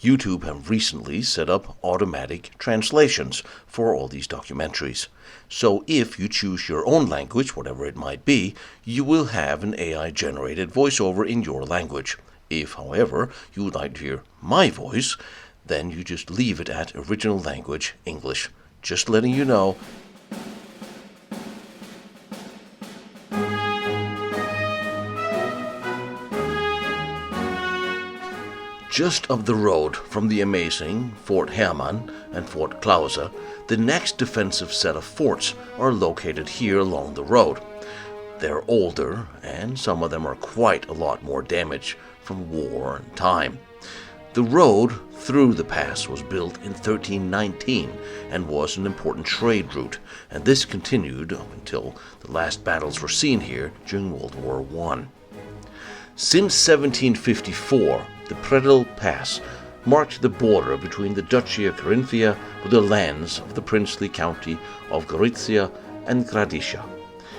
YouTube have recently set up automatic translations for all these documentaries. So if you choose your own language, whatever it might be, you will have an AI-generated voiceover in your language. If, however, you would like to hear my voice, then you just leave it at original language English. Just letting you know. Just up the road from the amazing Fort Hermann and Fort Kluze, the next defensive set of forts are located here along the road. They're older, and some of them are quite a lot more damaged from war and time. The road through the pass was built in 1319 and was an important trade route, and this continued up until the last battles were seen here during World War I. Since 1754, the Predil Pass marked the border between the Duchy of Carinthia with the lands of the princely county of Gorizia and Gradiscia.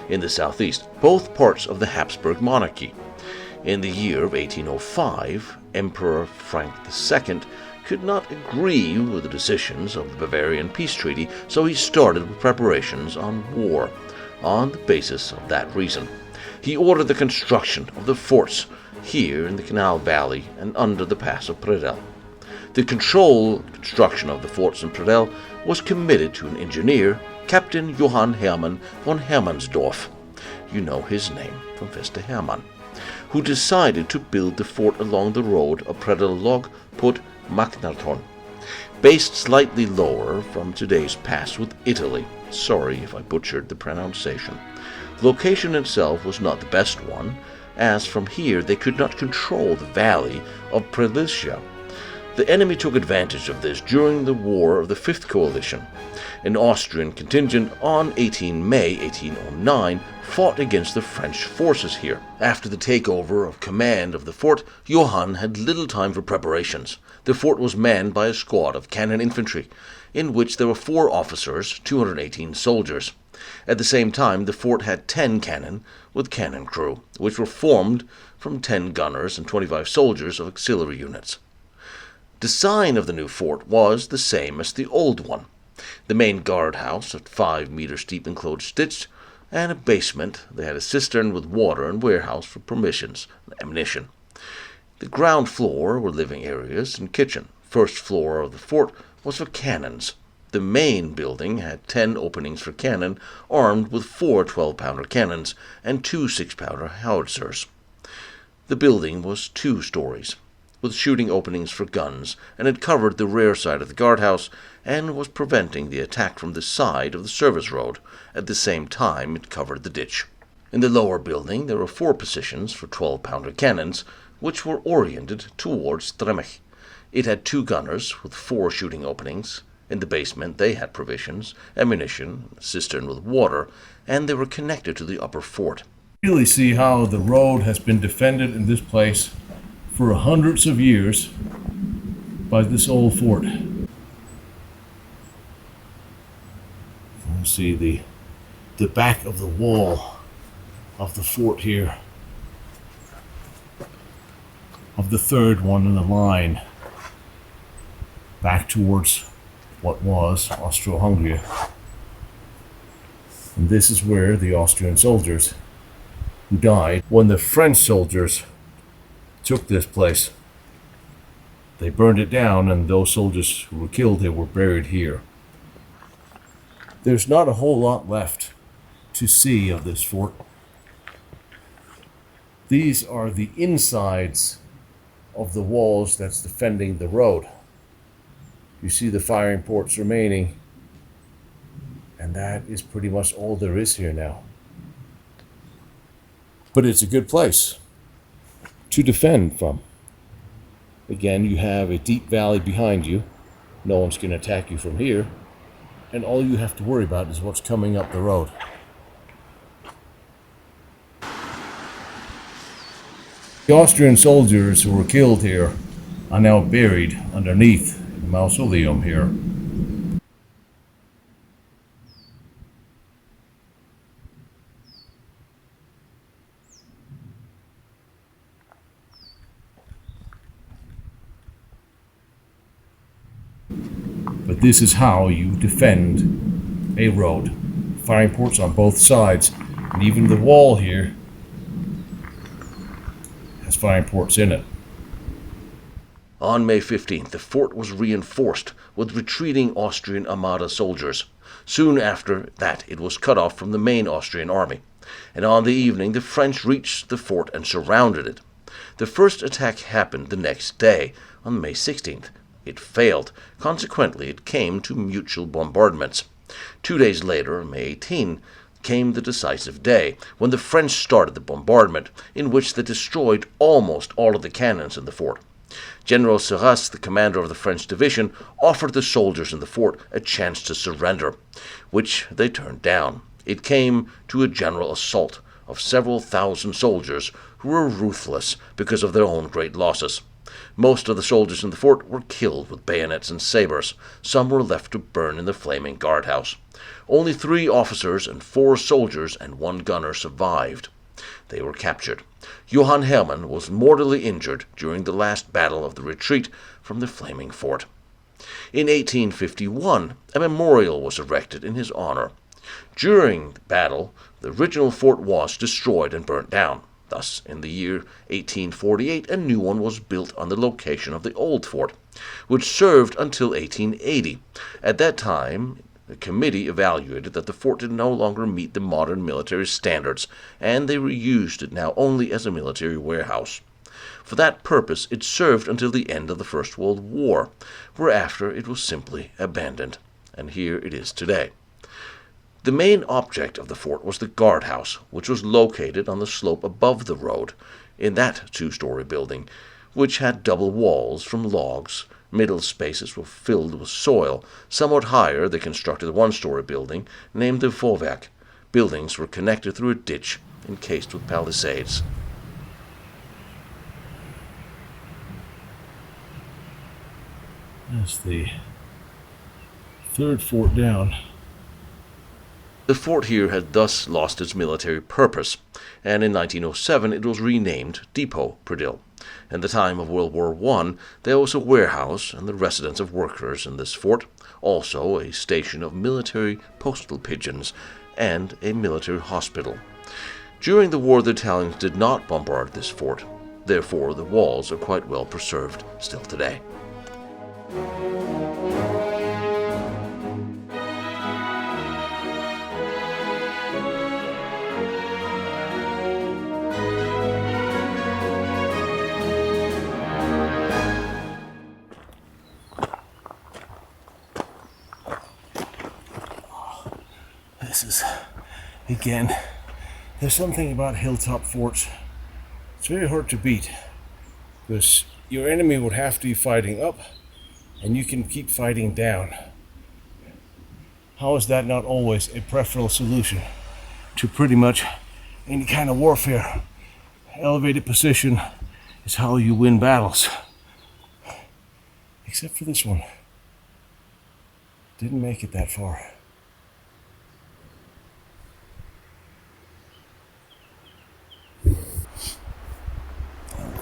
In the southeast, both parts of the Habsburg monarchy. In the year of 1805, Emperor Frank II could not agree with the decisions of the Bavarian peace treaty, so he started with preparations on war. On the basis of that reason, he ordered the construction of the forts here in the Canal Valley and under the pass of Predil. The construction of the forts in Predil was committed to an engineer, Captain Johann Hermann von Hermannsdorf. You know his name from Feste Hermann, who decided to build the fort along the road of Predil-Log Put Magnarton, based slightly lower from today's pass with Italy. Sorry if I butchered the pronunciation. The location itself was not the best one, as from here they could not control the valley of Prelicia. The enemy took advantage of this during the War of the Fifth Coalition. An Austrian contingent on 18 May 1809 fought against the French forces here. After the takeover of command of the fort, Johann had little time for preparations. The fort was manned by a squad of cannon infantry, in which there were 4 officers, 218 soldiers. At the same time, the fort had 10 cannon with cannon crew, which were formed from 10 gunners and 25 soldiers of auxiliary units. The sign of the new fort was the same as the old one. The main guardhouse, at 5 meters deep enclosed ditch, and a basement. They had a cistern with water and warehouse for provisions and ammunition. The ground floor were living areas and kitchen. First floor of the fort was for cannons. The main building had 10 openings for cannon, armed with 4 12-pounder cannons and 2 6-pounder howitzers. The building was 2 stories, with shooting openings for guns, and it covered the rear side of the guardhouse and was preventing the attack from the side of the service road. At the same time, it covered the ditch. In the lower building, there were 4 positions for 12-pounder cannons, which were oriented towards Stremech. It had 2 gunners with 4 shooting openings. In the basement, they had provisions, ammunition, a cistern with water, and they were connected to the upper fort. Really see how the road has been defended in this place for hundreds of years by this old fort. You see the back of the wall of the fort here, of the third one in the line, back towards what was Austro-Hungary. And this is where the Austrian soldiers who died when the French soldiers took this place. They burned it down, and those soldiers who were killed, they were buried here. There's not a whole lot left to see of this fort. These are the insides of the walls that's defending the road. You see the firing ports remaining, and that is pretty much all there is here now. But it's a good place to defend from. Again, you have a deep valley behind you. No one's going to attack you from here, and all you have to worry about is what's coming up the road. The Austrian soldiers who were killed here are now buried underneath the mausoleum here. But this is how you defend a road. Firing ports on both sides, and even the wall here has firing ports in it. On May 15th, the fort was reinforced with retreating Austrian Armada soldiers. Soon after that, it was cut off from the main Austrian army, and on the evening the French reached the fort and surrounded it. The first attack happened the next day, on May 16th. It failed. Consequently, it came to mutual bombardments. 2 days later, May 18, came the decisive day, when the French started the bombardment, in which they destroyed almost all of the cannons in the fort. General Serras, the commander of the French division, offered the soldiers in the fort a chance to surrender, which they turned down. It came to a general assault of several thousand soldiers who were ruthless because of their own great losses. Most of the soldiers in the fort were killed with bayonets and sabers. Some were left to burn in the flaming guardhouse. Only 3 officers and 4 soldiers and 1 gunner survived. They were captured. Johann Hermann was mortally injured during the last battle of the retreat from the flaming fort. In 1851, a memorial was erected in his honor. During the battle, the original fort was destroyed and burnt down. Thus, in the year 1848, a new one was built on the location of the old fort, which served until 1880. At that time, the committee evaluated that the fort did no longer meet the modern military standards, and they reused it now only as a military warehouse. For that purpose, it served until the end of the First World War, whereafter it was simply abandoned, and here it is today. The main object of the fort was the guardhouse, which was located on the slope above the road, in that 2-story building, which had double walls from logs. Middle spaces were filled with soil. Somewhat higher, they constructed a 1-story building, named the Vorwerk. Buildings were connected through a ditch encased with palisades. That's the 3rd fort down. The fort here had thus lost its military purpose, and in 1907 it was renamed Depot Predil. In the time of World War I, there was a warehouse and the residence of workers in this fort, also a station of military postal pigeons, and a military hospital. During the war, the Italians did not bombard this fort. Therefore, the walls are quite well preserved still today. This is, again, there's something about hilltop forts. It's very hard to beat, because your enemy would have to be fighting up, and you can keep fighting down. How is that not always a preferable solution to pretty much any kind of warfare? Elevated position is how you win battles. Except for this one. Didn't make it that far.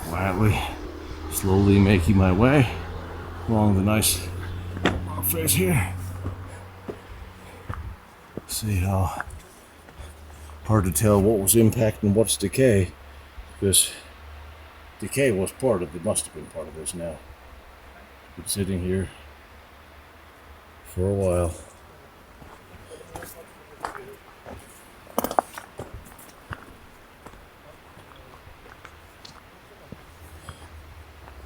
Quietly, slowly making my way along the nice face here. See how hard to tell what was impact and what's decay, because decay was part of it, must have been part of this now. Been sitting here for a while.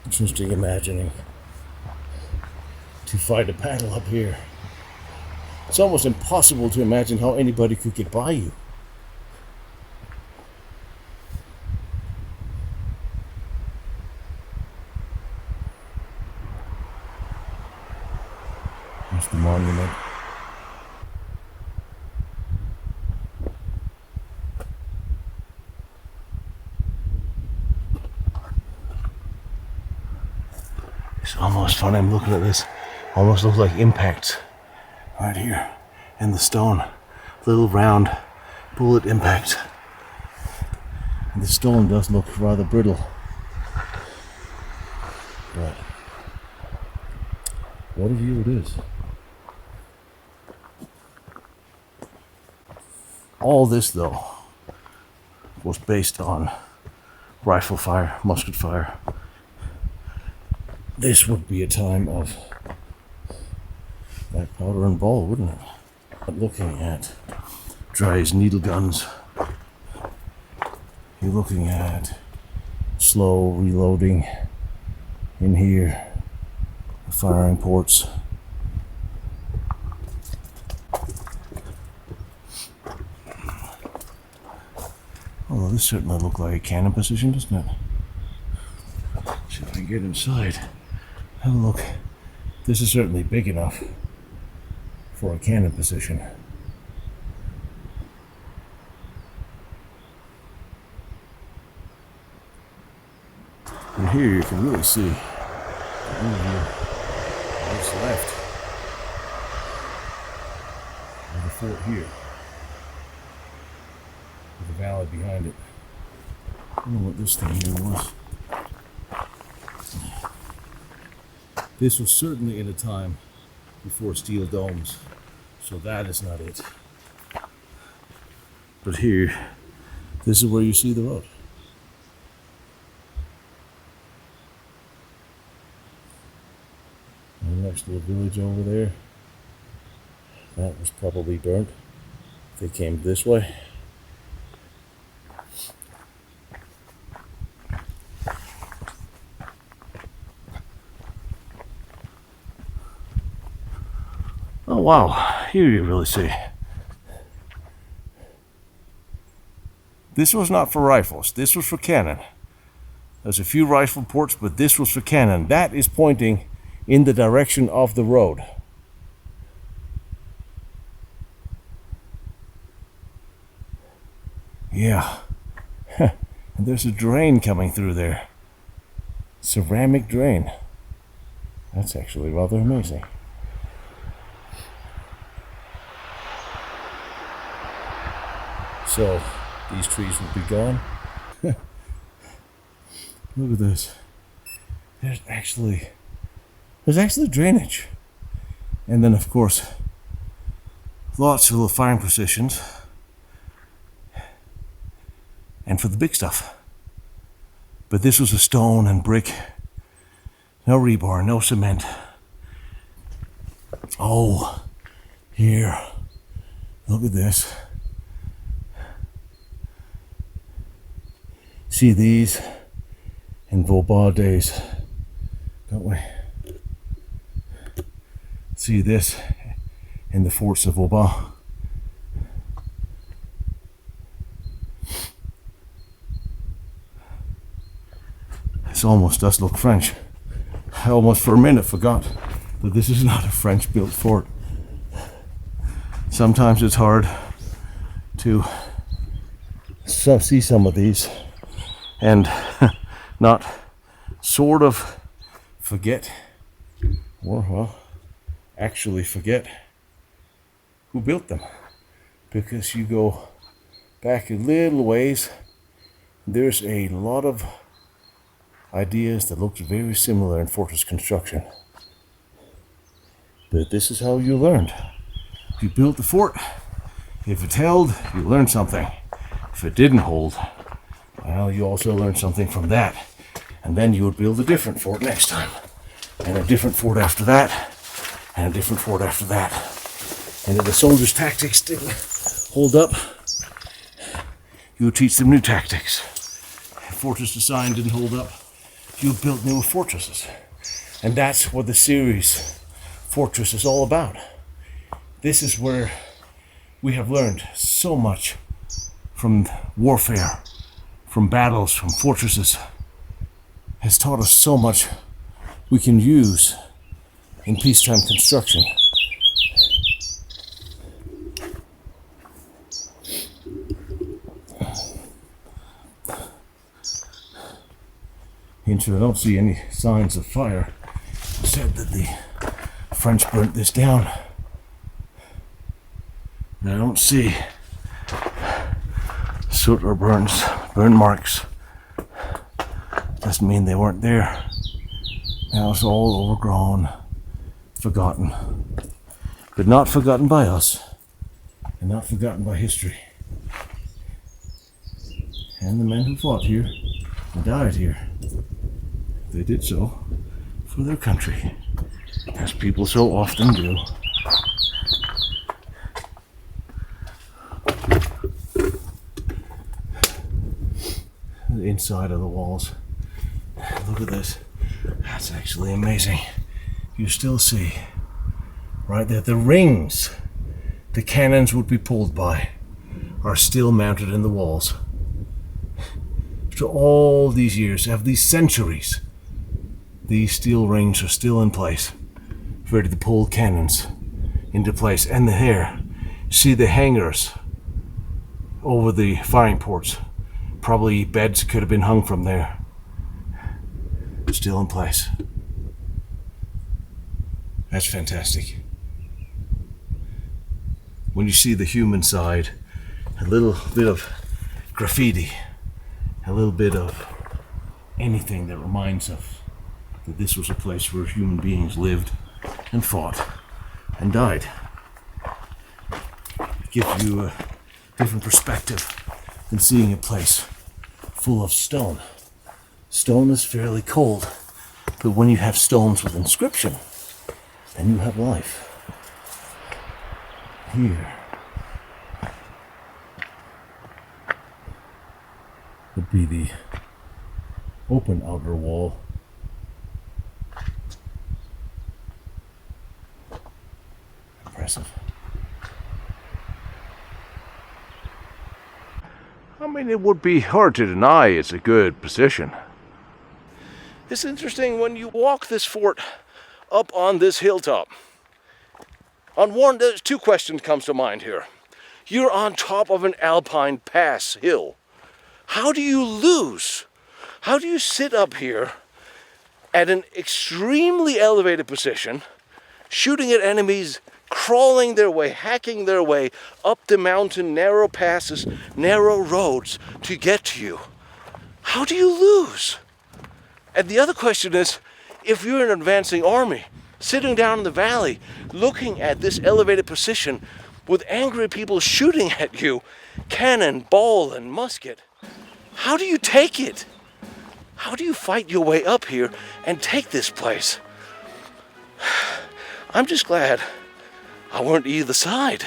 Interesting imagining to fight a battle up here. It's almost impossible to imagine how anybody could get by you. There's the monument. It's almost funny, I'm looking at this. Almost looks like impacts right here in the stone. Little round bullet impacts. And the stone does look rather brittle. But what a view it is. All this, though, was based on rifle fire, musket fire. This would be a time of black powder and ball, wouldn't it? But looking at Dry's needle guns, you're looking at slow reloading in here, firing ports. Although this certainly looks like a cannon position, doesn't it? See if I can get inside. Have a look. This is certainly big enough for a cannon position. And here you can really see what's left of the fort here, with the valley behind it. I don't know what this thing here was. This was certainly in a time before steel domes, so that is not it. But here, this is where you see the road. And next to the village over there, that was probably burnt. They came this way. Oh wow, here you really see. This was not for rifles, this was for cannon. There's a few rifle ports, but this was for cannon. That is pointing in the direction of the road. Yeah. And there's a drain coming through there. Ceramic drain. That's actually rather amazing. So these trees will be gone. Look at this. There's actually drainage. And then of course lots of little firing positions. And for the big stuff. But this was a stone and brick. No rebar, no cement. Oh, here. Look at this. See these in Vauban days, don't we? See this in the forts of Vauban. This almost does look French. I almost for a minute forgot that this is not a French built fort. Sometimes it's hard to see some of these and not sort of forget, or well, actually forget who built them. Because you go back a little ways, there's a lot of ideas that look very similar in fortress construction. But this is how you learned. You built the fort. If it held, you learned something. If it didn't hold, well, you also learned something from that. And then you would build a different fort next time. And a different fort after that. And a different fort after that. And if the soldiers' tactics didn't hold up, you would teach them new tactics. If fortress design didn't hold up, you built new fortresses. And that's what the series Fortress is all about. This is where we have learned so much from warfare, from battles, from fortresses. Has taught us so much we can use in peacetime construction. I don't see any signs of fire. It said that the French burnt this down. I don't see soot or burn marks. Doesn't mean they weren't there. Now it's all overgrown, forgotten. But not forgotten by us, and not forgotten by history. And the men who fought here and died here, they did so for their country, as people so often do. The inside of the walls, look at this, that's actually amazing. You still see right there the rings the cannons would be pulled by are still mounted in the walls. After all these years, after these centuries, these steel rings are still in place, ready to pull cannons into place. And here, see the hangers over the firing ports. Probably beds could have been hung from there. Still in place. That's fantastic. When you see the human side, a little bit of graffiti, a little bit of anything that reminds us that this was a place where human beings lived and fought and died. It gives you a different perspective than seeing a place full of stone. Stone is fairly cold, but when you have stones with inscription, then you have life. Here would be the open outer wall. Impressive. I mean, it would be hard to deny it's a good position. It's interesting when you walk this fort up on this hilltop. On one, there's two questions comes to mind here. You're on top of an Alpine pass hill. How do you lose? How do you sit up here at an extremely elevated position, shooting at enemies, crawling their way, hacking their way up the mountain, narrow passes, narrow roads to get to you? How do you lose? And the other question is, if you're an advancing army, sitting down in the valley, looking at this elevated position with angry people shooting at you, cannon, ball, and musket, how do you take it? How do you fight your way up here and take this place? I'm just glad I weren't either side.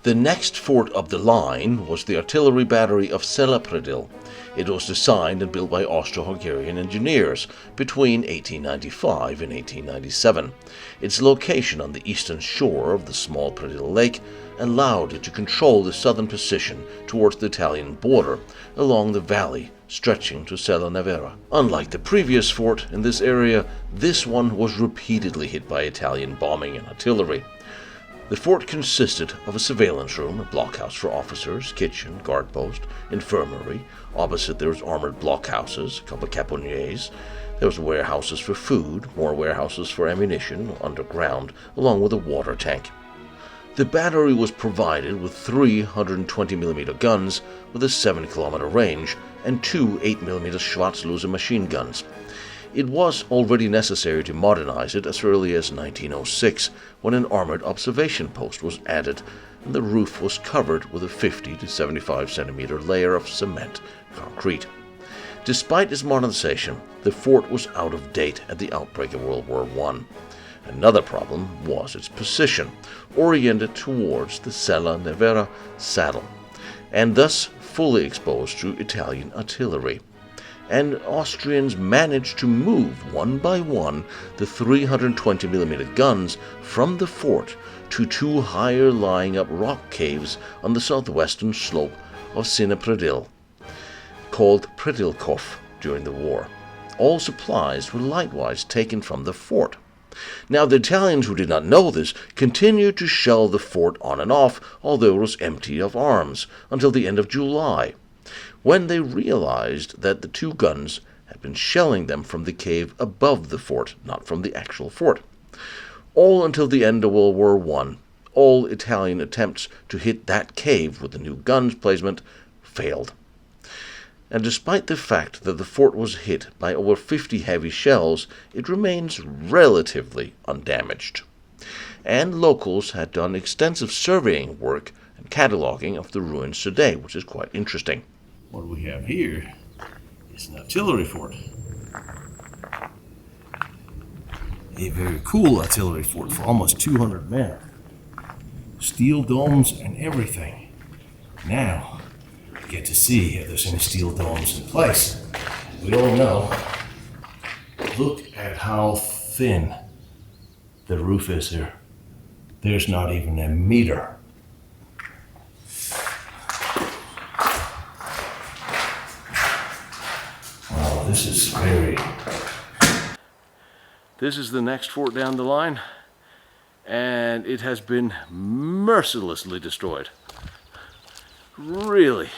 The next fort of the line was the artillery battery of Predil. It was designed and built by Austro-Hungarian engineers between 1895 and 1897. Its location on the eastern shore of the small Predil lake allowed it to control the southern position towards the Italian border along the valley stretching to Sella Nevera. Unlike the previous fort in this area, this one was repeatedly hit by Italian bombing and artillery. The fort consisted of a surveillance room, a blockhouse for officers, kitchen, guard post, infirmary. Opposite there was armored blockhouses, a couple of caponiers. There was warehouses for food, more warehouses for ammunition underground, along with a water tank. The battery was provided with 3 120mm guns with a 7-kilometer range and 2 8mm Schwarzlose machine guns. It was already necessary to modernize it as early as 1906, when an armored observation post was added and the roof was covered with a 50 to 75 centimeter layer of cement concrete. Despite its modernization, the fort was out of date at the outbreak of World War I. Another problem was its position, oriented towards the Sella Nevera saddle, and thus fully exposed to Italian artillery. And Austrians managed to move one by one the 320mm guns from the fort to 2 higher lying up rock caves on the southwestern slope of Predil, called Predilkov during the war. All supplies were likewise taken from the fort. Now the Italians, who did not know this, continued to shell the fort on and off, although it was empty of arms, until the end of July, when they realized that the 2 guns had been shelling them from the cave above the fort, not from the actual fort. All until the end of World War I, all Italian attempts to hit that cave with the new guns placement failed. And despite the fact that the fort was hit by over 50 heavy shells, it remains relatively undamaged. And locals had done extensive surveying work and cataloging of the ruins today, which is quite interesting. What we have here is an artillery fort. A very cool artillery fort for almost 200 men. Steel domes and everything. Now, we get to see if there's any steel domes in place. We all know. Look at how thin the roof is here. There's not even a meter. Wow, this is very... This is the next fort down the line, and it has been mercilessly destroyed. Really.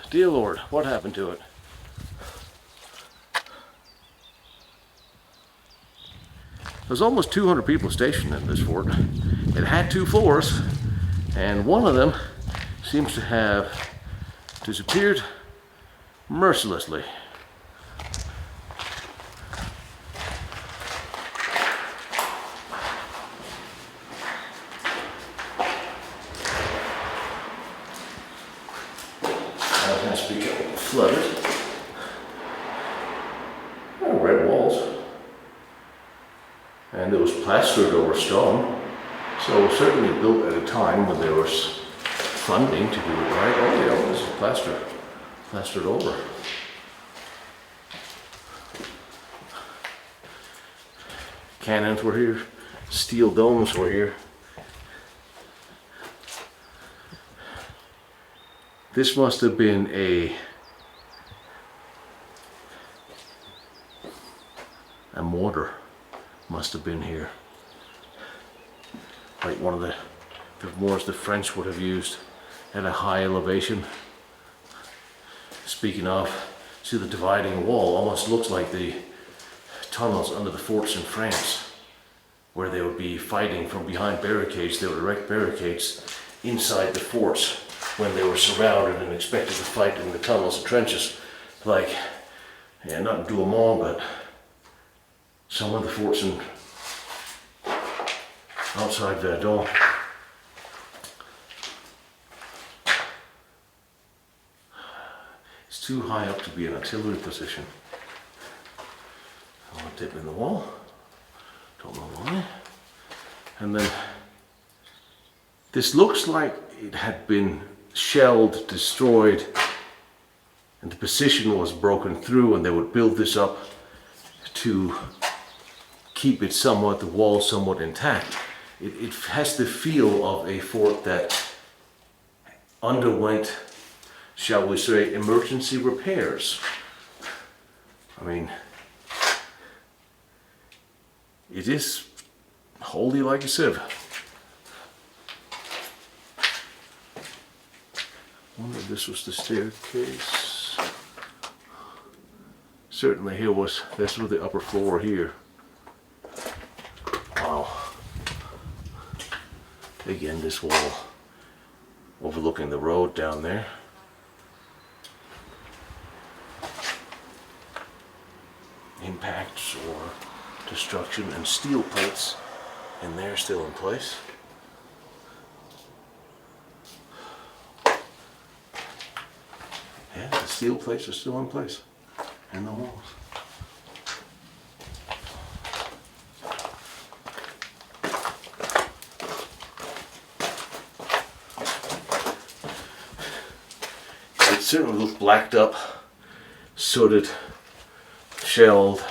Dear Lord, what happened to it? There's almost 200 people stationed in this fort. It had 2 floors, and one of them seems to have disappeared mercilessly. Now it has become flooded. Oh, red walls. And it was plastered over stone, so certainly built at a time when there was funding to do it right. Oh yeah, this is plastered over. Cannons were here, steel domes were here. This must have been a mortar. Must have been here, like one of the mortars the French would have used at a high elevation. Speaking of, see the dividing wall almost looks like the tunnels under the forts in France, where they would be fighting from behind barricades. They would erect barricades inside the forts when they were surrounded and expected to fight in the tunnels and trenches, like, yeah, not Douaumont, but some of the forts in outside Verdun. It's too high up to be an artillery position. I want to dip in the wall. Don't know why. And then this looks like it had been shelled, destroyed, and the position was broken through, and they would build this up to keep it somewhat, the wall somewhat intact. It has the feel of a fort that underwent, shall we say, emergency repairs. I mean, it is wholly like a sieve. I wonder if this was the staircase. Certainly here was, this was the upper floor here. Wow. Again, this wall overlooking the road down there. Impacts or destruction, and steel plates in there still in place. Yeah, the steel plates are still in place in the walls. It certainly looks blacked up, sooted, shelled.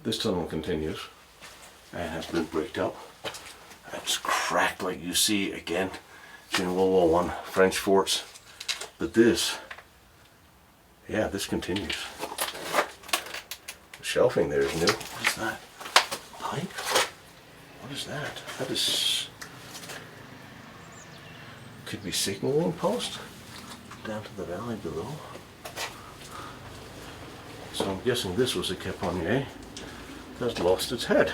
This tunnel continues and has been bricked up. It's cracked like you see again in World War I French forts. But this, yeah, this continues. The shelving there is new. What is that? Pipe? What is that? That is, could be signaling post down to the valley below. So I'm guessing this was a caponier that has lost its head.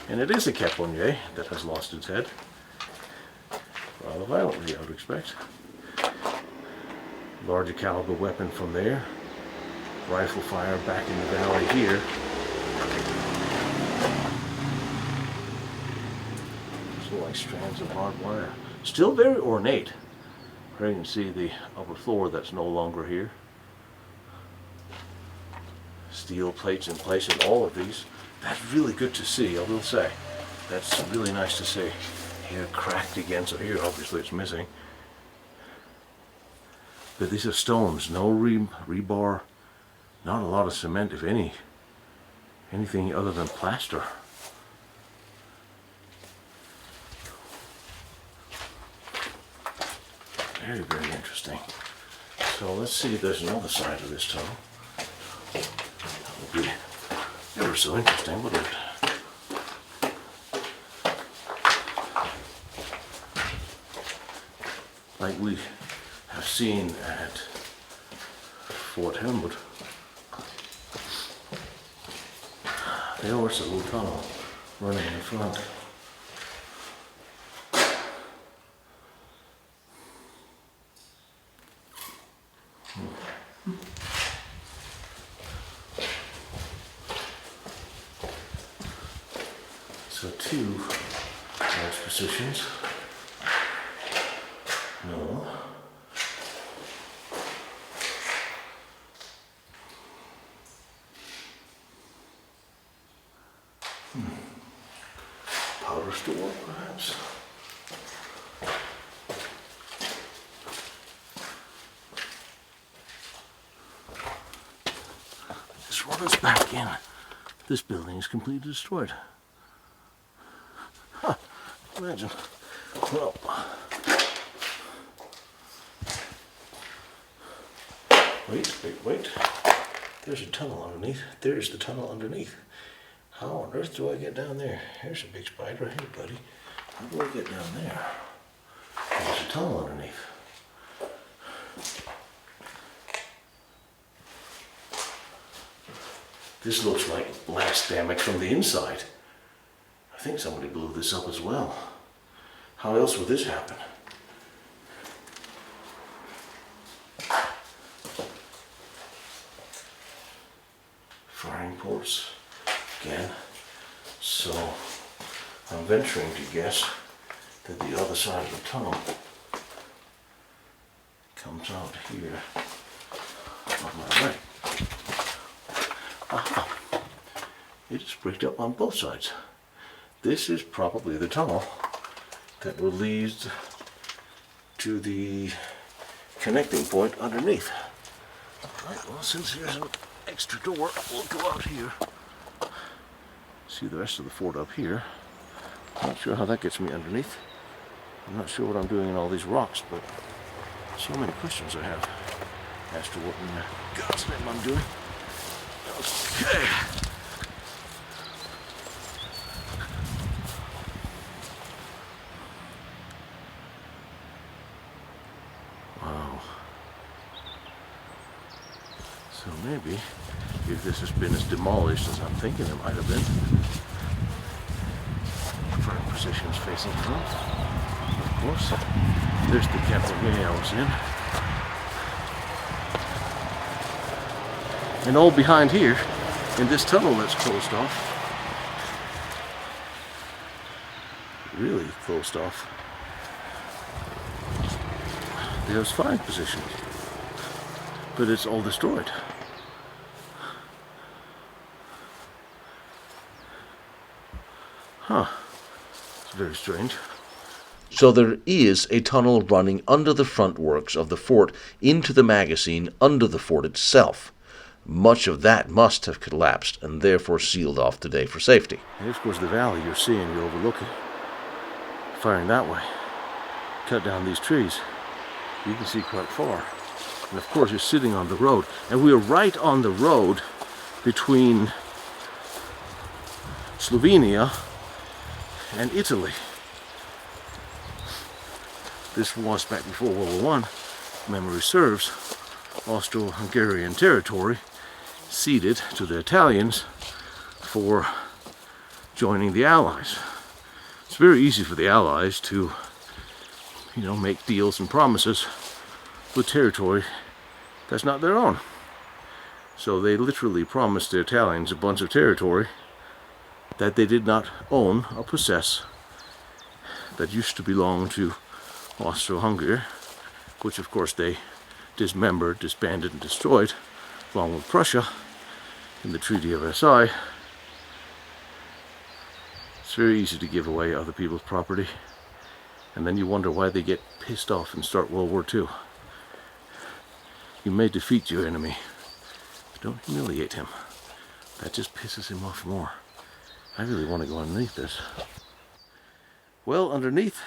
And it is a caponier that has lost its head. Rather violently, I would expect. Larger caliber weapon from there. Rifle fire back in the valley here. There's like strands of barbed wire. Still very ornate. Here you can see the upper floor that's no longer here. Steel plates in place in all of these. That's really good to see, I will say. That's really nice to see. Here cracked again, so here obviously it's missing. But these are stones, no rebar, not a lot of cement, if anything other than plaster. Very, very interesting. So let's see if there's another side of this tunnel. That would be ever so interesting, wouldn't it? Like we have seen at Fort Hermann, there was a little tunnel running in front. So two large positions. No. Powder store, perhaps. Just run us back in. This building is completely destroyed. Huh, imagine. Well, wait. There's a tunnel underneath. There's the tunnel underneath. How on earth do I get down there? Here's a big spider. Hey, buddy. How do I get down there? There's a tunnel underneath. This looks like blast damage from the inside. I think somebody blew this up as well. How else would this happen? Firing ports again. So I'm venturing to guess that the other side of the tunnel comes out here on my right. Aha. It is bricked up on both sides. This is probably the tunnel that will lead to the connecting point underneath. Right, well, since here's an extra door, we'll go out here. See the rest of the fort up here. Not sure how that gets me underneath. I'm not sure what I'm doing in all these rocks, but so many questions I have as to what in God's name I'm doing. Okay. Wow. So maybe if this has been as demolished as I'm thinking it might have been. Firm positions facing front. Of course. There's the cabaret I was in. And all behind here, in this tunnel that's closed off. Really closed off. There's firing positions. But it's all destroyed. Huh. It's very strange. So there is a tunnel running under the front works of the fort into the magazine under the fort itself. Much of that must have collapsed and therefore sealed off today for safety. Here's, of course, the valley you're seeing, you're overlooking. Firing that way. Cut down these trees. You can see quite far. And of course, you're sitting on the road. And we're right on the road between Slovenia and Italy. This was back before World War I, memory serves, Austro-Hungarian territory ceded to the Italians for joining the Allies. It's very easy for the Allies to, make deals and promises with territory that's not their own. So they literally promised the Italians a bunch of territory that they did not own or possess, that used to belong to Austro-Hungary, which of course they dismembered, disbanded, and destroyed, along with Prussia, in the Treaty of Versailles. It's very easy to give away other people's property, and then you wonder why they get pissed off and start World War II. You may defeat your enemy, but don't humiliate him. That just pisses him off more. I really want to go underneath this. Well, underneath,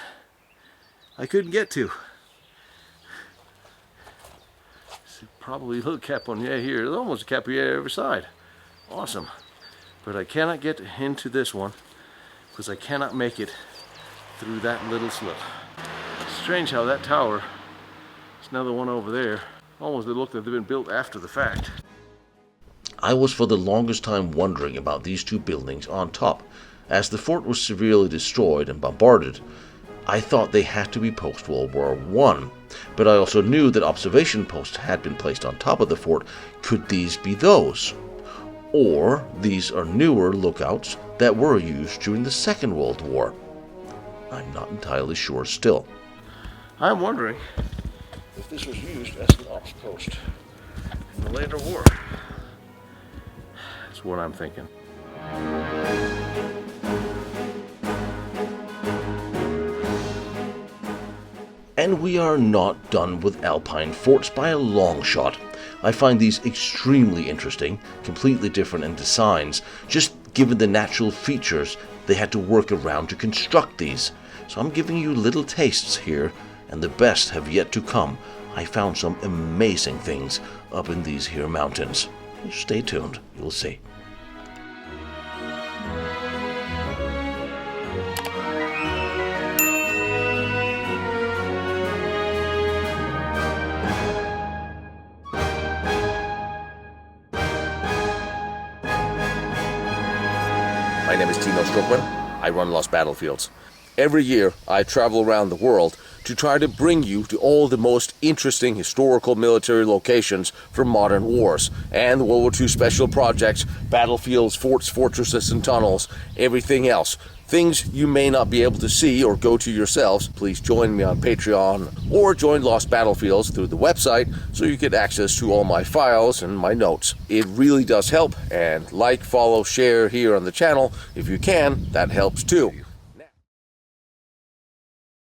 I couldn't get to. See, probably a little caponniere here. There's almost a caponniere every side. Awesome. But I cannot get into this one because I cannot make it through that little slit. Strange how that tower, there's another one over there, almost they look like they've been built after the fact. I was for the longest time wondering about these two buildings on top. As the fort was severely destroyed and bombarded, I thought they had to be post-World War I, but I also knew that observation posts had been placed on top of the fort. Could these be those? Or these are newer lookouts that were used during the Second World War? I'm not entirely sure still. I'm wondering if this was used as an ops post in the later war. That's what I'm thinking. And we are not done with Alpine forts by a long shot. I find these extremely interesting, completely different in designs, just given the natural features they had to work around to construct these. So I'm giving you little tastes here, and the best have yet to come. I found some amazing things up in these here mountains. Stay tuned, you'll see. My name is Tino Struckmann. I run Lost Battlefields. Every year, I travel around the world to try to bring you to all the most interesting historical military locations for modern wars and World War II special projects, battlefields, forts, fortresses, and tunnels, everything else. Things you may not be able to see or go to yourselves. Please join me on Patreon or join Lost Battlefields through the website so you get access to all my files and my notes. It really does help, and like, follow, share here on the channel if you can. That helps too.